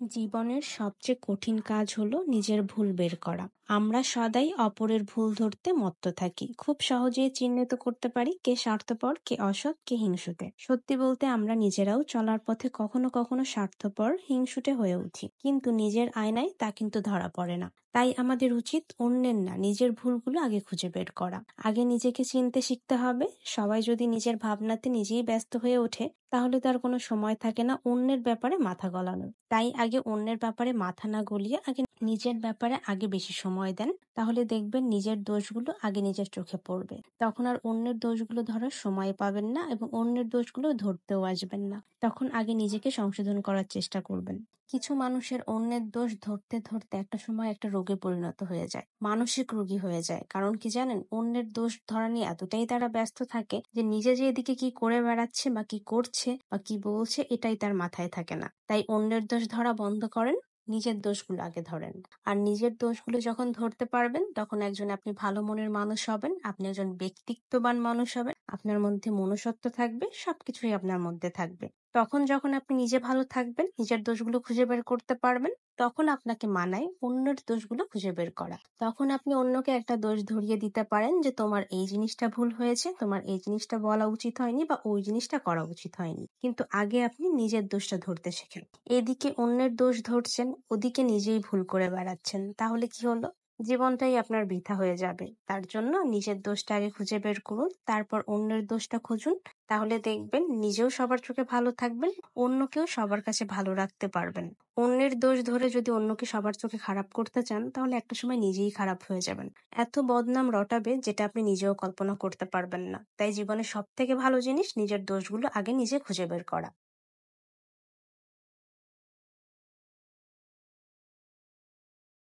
জীবনের সবচেয়ে কঠিন কাজ হলো নিজের ভুল বের করা। আমরা সদাই অপরের ভুল ধরতে মত্ত থাকি। খুব সহজেই চিহ্নিত করতে পারি কে স্বার্থপর, কে অসৎ, কে হিংসুটে। সত্যি বলতে আমরা নিজেরাও চলার পথে কখনো কখনো স্বার্থপর, হিংসুটে হয়ে উঠি, কিন্তু নিজের আয়নায় তা কিন্তু ধরা পড়ে না। তাই আমাদের উচিত অন্যের না, নিজের ভুলগুলো আগে খুঁজে বের করা। আগে নিজেকে চিনতে শিখতে হবে। সবাই যদি নিজের ভাবনাতে নিজেই ব্যস্ত হয়ে ওঠে, তাহলে তার কোনো সময় থাকে না অন্যের ব্যাপারে মাথা গলানোর। তাই আগে অন্যের ব্যাপারে মাথা না গলিয়ে আগে নিজের ব্যাপারে আগে বেশি সময় দেন। তাহলে দেখবেন নিজের দোষগুলো আগে নিজের চোখে পড়বে। তখন আর অন্যের দোষগুলো ধরার সময় পাবেন না এবং অন্যের দোষগুলো ধরতেও আসবেন না। তখন আগে নিজেকে সংশোধন করার চেষ্টা করবেন। কিছু মানুষের অন্যের দোষ ধরতে ধরতে একটা সময় একটা রোগে পরিণত হয়ে যায়, মানসিক রোগী হয়ে যায়। কারণ কি জানেন, অন্যের দোষ ধরা নিয়ে এতটাই তারা ব্যস্ত থাকে যে নিজে যে এদিকে কি করে বেড়াচ্ছে বা কি করছে বা কি বলছে এটাই তার মাথায় থাকে না। তাই অন্যের দোষ ধরা বন্ধ করেন, নিজের দোষগুলো আগে ধরেন। আর নিজের দোষগুলো যখন ধরতে পারবেন, তখন আপনি ভালো মনের মানুষ হবেন, আপনি একজন ব্যক্তিত্ববান মানুষ হবেন, আপনার মধ্যে মনুষ্যত্ব থাকবে, সবকিছুই আপনার মধ্যে থাকবে। তখন যখন আপনি নিজে ভালো থাকবেন, নিজের দোষগুলো খুঁজে বের করতে পারবেন, তখন আপনাকে মানায় অন্যের দোষগুলো খুঁজে বের করা। তখন আপনি অন্যকে একটা দোষ ধরিয়ে দিতে পারেন যে তোমার এই জিনিসটা ভুল হয়েছে, তোমার এই জিনিসটা বলা উচিত হয়নি বা ওই জিনিসটা করা উচিত হয়নি। কিন্তু আগে আপনি নিজের দোষটা ধরতে শেখেন। এদিকে অন্যের দোষ ধরছেন, ওদিকে নিজেই ভুল করে বেড়াচ্ছেন, তাহলে কি হলো? জীবনটাই আপনার বৃথা হয়ে যাবে। তার জন্য নিজের দোষটা আগে খুঁজে বের করুন, তারপর অন্যের দোষটা খুঁজুন। তাহলে দেখবেন নিজেও সবার চোখে ভালো থাকবেন, অন্যকেও সবার কাছে ভালো রাখতে পারবেন। অন্যের দোষ ধরে যদি অন্যকে সবার চোখে খারাপ করতে চান, তাহলে একটা সময় নিজেই খারাপ হয়ে যাবেন। এত বদনাম রটাবে যেটা আপনি নিজেও কল্পনা করতে পারবেন না। তাই জীবনের সব থেকে ভালো জিনিস নিজের দোষগুলো আগে নিজে খুঁজে বের করা।